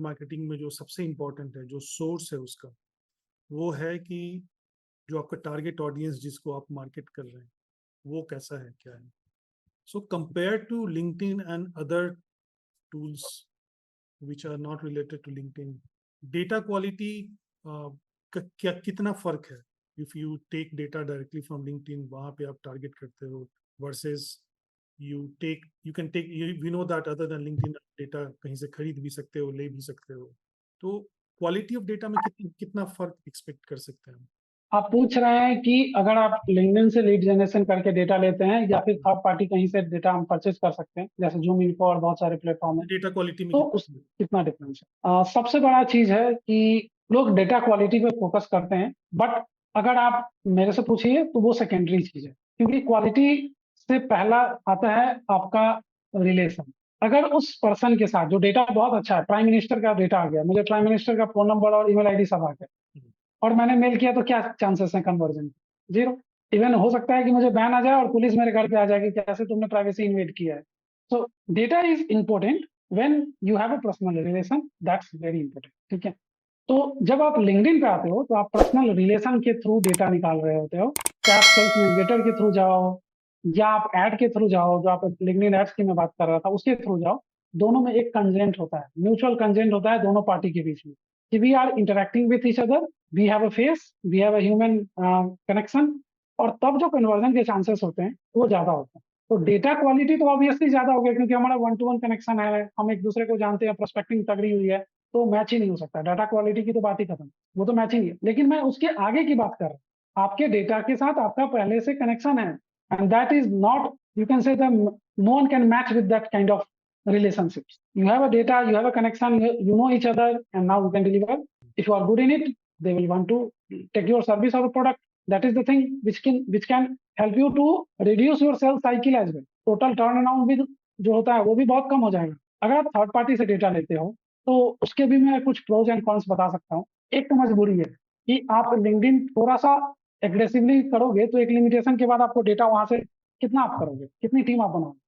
Marketing में जो सबसे इम्पोर्टेंट है, जो सोर्स है उसका, वो है कि जो आपका टारगेट ऑडियंस जिसको आप मार्केट कर रहे हैं वो कैसा है, क्या है. So compare to LinkedIn and other tools which are not related to LinkedIn, data quality क्या कितना फर्क है if you take data directly from LinkedIn, वहां पे आप टारगेट करते हो, versus you can take we know that other than LinkedIn data कहीं से खरीद भी सकते हो, ले भी सकते हो. तो क्वालिटी ऑफ डेटा में कितना फर्क एक्सपेक्ट कर सकते हैं हम? आप पूछ रहे हैं कि अगर आप लिंक्डइन से लीड जनरेशन करके डेटा लेते हैं या फिर थर्ड पार्टी कहीं से डेटा हम परचेज कर सकते हैं, जैसे जूम इन्फो और बहुत सारे प्लेटफॉर्म है, डेटा क्वालिटी में तो उस कितना डिफरेंस है. सबसे बड़ा चीज है कि लोग डेटा क्वालिटी पे फोकस करते हैं, बट अगर आप मेरे से पूछिए तो वो सेकेंडरी चीज है, क्योंकि क्वालिटी से पहला आता है आपका रिलेशन. अगर उस पर्सन के साथ जो डेटा बहुत अच्छा है, प्राइम मिनिस्टर का डेटा आ गया, मुझे प्राइम मिनिस्टर का फोन नंबर और ईमेल आईडी सब आ गया, और मैंने मेल किया, तो क्या चांसेस हैं कन्वर्जन? जीरो. इवन हो सकता है कि मुझे बैन आ जाए और पुलिस मेरे घर पे आ जाएगी, कैसे तुमने प्राइवेसी इन्वेड किया है. सो data is important when you have a personal relation, that's very important. ठीक है. तो जब आप लिंक्डइन पे आते हो तो आप पर्सनल रिलेशन के थ्रू डेटा निकाल रहे होते हो, चाहे आप सेल्स नेविगेटर के थ्रू जाओ या आप ऐड के थ्रू जाओ, जो आप लिंक्डइन एड्स की मैं बात कर रहा था उसके थ्रू जाओ, दोनों में एक कंजेंट होता है, म्यूचुअल कंजेंट होता है दोनों पार्टी के बीच में, कि we are interacting with each other, we have a face, we have a human connection, और तब जो कन्वर्जन के चांसेस होते हैं वो ज्यादा होते हैं. तो डेटा क्वालिटी तो ऑब्वियसली ज्यादा हो गया, क्योंकि हमारा वन टू वन कनेक्शन है, हम एक दूसरे को जानते हैं, प्रोस्पेक्टिंग तगड़ी हुई है, तो मैच ही नहीं हो सकता. डाटा क्वालिटी की तो बात ही खत्म, वो तो मैच ही नहीं है. लेकिन मैं उसके आगे की बात कर रहा हूँ, आपके डेटा के साथ आपका पहले से कनेक्शन है, and that is not, you can say no one can match with that kind of relationships. You have a data, you have a connection, you know each other, and now you can deliver. If you are good in it, they will want to take your service or product. That is the thing which can help you to reduce your sales cycle as well. Total turnaround भी जो होता है वो भी बहुत कम हो जाएगा. अगर आप थर्ड पार्टी से डेटा लेते हो तो उसके भी मैं कुछ प्रोज एंड कॉन्स बता सकता हूँ. एक तो मजबूरी है कि आप लिंक्डइन थोड़ा सा एग्रेसिवली करोगे तो एक लिमिटेशन के बाद आपको डेटा वहां से कितना आप करोगे, कितनी टीम आप बनाओगे.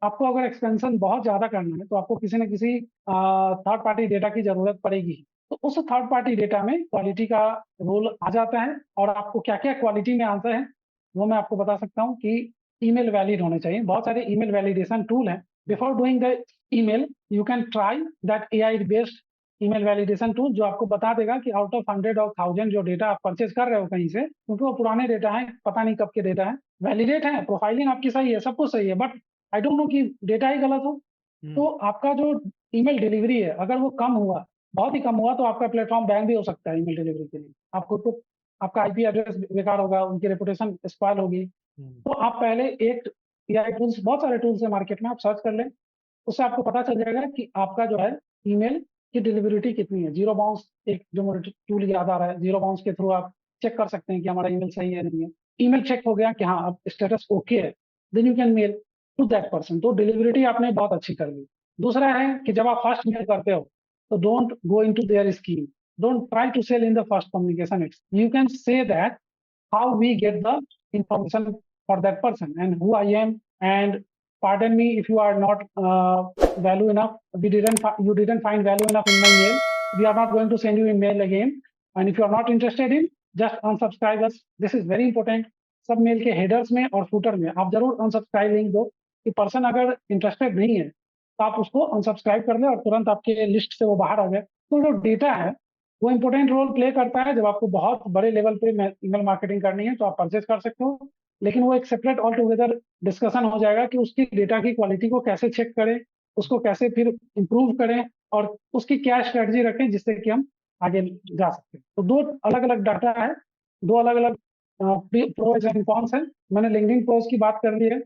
आपको अगर एक्सपेंशन बहुत ज्यादा करना है तो आपको किसी न किसी थर्ड पार्टी डेटा की जरूरत पड़ेगी. तो उस थर्ड पार्टी डेटा में क्वालिटी का रोल आ जाता है, और आपको क्या क्या क्वालिटी में आता है वो मैं आपको बता सकता हूँ कि ईमेल वैलिड होने चाहिए. बहुत सारे ईमेल वैलिडेशन टूल हैं. Before doing the email you can try that AI based email validation tool, जो आपको बता देगा कि आउट ऑफ 100 और 1000 जो डेटा आप परचेज कर रहे हो कहीं से, क्योंकि वो पुराने डेटा है, पता नहीं कब के डेटा है, वैलिडेट है, प्रोफाइलिंग आपकी सही है, सब कुछ सही है, बट आई डोंट नो कि डेटा ही गलत हो. तो आपका जो ईमेल डिलीवरी है अगर वो कम हुआ, बहुत ही कम हुआ, तो आपका प्लेटफॉर्म बैन भी हो सकता है ईमेल डिलीवरी के लिए. आपको तो आपका आईपी एड्रेस बेकार होगा, उनकी रेपुटेशन स्पॉइल होगी. तो आप पहले एक एआई टूल्स, बहुत सारे टूल्स है मार्केट में, आप सर्च कर लें, उससे आपको पता चल जाएगा कि आपका जो है ईमेल की डिलीवरिटी कितनी है. जीरो बाउंस एक जो मुझे टूल याद आ रहा है, जीरो बाउंस के थ्रू आप चेक कर सकते हैं कि हमारा ईमेल सही है नहीं है. ईमेल चेक हो गया कि हाँ अब स्टेटस ओके है, then you can mail to that person. तो डिलीवरिटी आपने बहुत अच्छी कर ली. दूसरा है कि जब आप फर्स्ट मेल करते हो तो don't go into their scheme, don't try to sell in the first communication. It's you can say that how we get the information for that person and who I am, and pardon me if you are not value enough, you didn't find value enough in my mail, we are not going to send you email again, and if you are not interested in, just unsubscribe us. This is very important. सब mail के headers में और footer में आप जरूर unsubscribe link दो, कि person अगर इंटरेस्टेड नहीं है तो आप उसको अनसब्सक्राइब कर दें और तुरंत आपके लिस्ट से वो बाहर आ जाए. तो जो डेटा है वो इंपॉर्टेंट रोल प्ले करता है. जब आपको बहुत बड़े लेवल पे ईमेल मार्केटिंग करनी है तो आप परचेज कर सकते हो, लेकिन वो एक सेपरेट ऑल टुगेदर डिस्कशन हो जाएगा कि उसकी डेटा की क्वालिटी को कैसे चेक करें, उसको कैसे फिर इम्प्रूव करें, और उसकी क्या स्ट्रेटजी रखें जिससे कि हम आगे जा सकते हैं. तो दो अलग अलग डाटा है, दो अलग अलग प्रोज एंड कॉन्स है. मैंने लिंक्डइन प्रोज की बात कर ली है.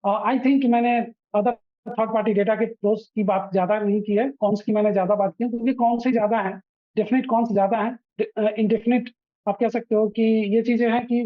आई थिंक मैंने अदर थर्ड पार्टी डेटा के प्रोज की बात ज्यादा नहीं की है, कॉन्स की मैंने ज्यादा बात की है, क्योंकि कॉन्स ही ज्यादा है, डेफिनेट कॉन्स ज्यादा है. इनडेफिनेट आप कह सकते हो कि ये चीजें हैं कि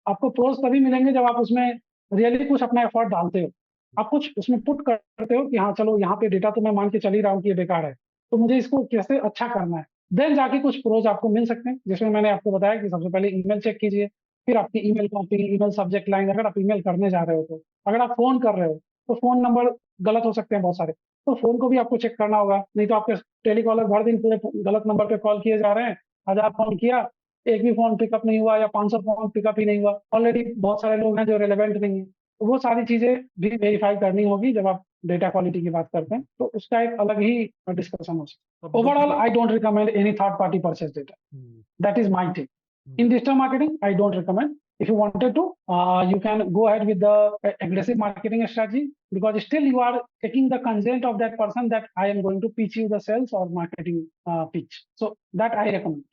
आपको प्रोज तभी मिलेंगे जब आप उसमें रियली कुछ अपना एफर्ट डालते हो, आप कुछ उसमें पुट करते हो कि हाँ चलो यहाँ पे डेटा तो मैं मान के चल ही रहा हूँ कि ये बेकार है, तो मुझे इसको कैसे अच्छा करना है. देन जाके कुछ प्रोज आपको मिल सकते हैं, जिसमें मैंने आपको बताया कि सबसे पहले ईमेल चेक कीजिए, फिर आपकी email copy, email subject line, अगर आप ईमेल करने जा रहे हो तो, अगर आप फोन कर रहे हो तो फोन नंबर गलत हो सकते हैं बहुत सारे, तो फ़ोन को भी आपको चेक करना होगा, नहीं तो आपके टेलीकॉलर भर दिन पूरे गलत नंबर पे कॉल किए जा रहे हैं, 1000 फ़ोन किया, एक भी फ़ोन पिकअप नहीं हुआ या 500 फ़ोन पिकअप ही नहीं हुआ। ऑलरेडी बहुत सारे लोग हैं जो रिलेवेंट नहीं है। तो वो सारी चीज़ें भी वेरीफ़ाई करनी होगी जब आप डेटा क्वालिटी की बात करते हैं, तो उसका एक अलग ही डिस्कशन हो सकता अब है। ओवरऑल दूसरा I don't recommend any third party purchase data. That is my take. In digital marketing, I don't recommend. If you wanted to, you can go ahead with the aggressive marketing strategy, because still you are taking the consent of that person that I am going to pitch you the sales or marketing pitch. So that I recommend.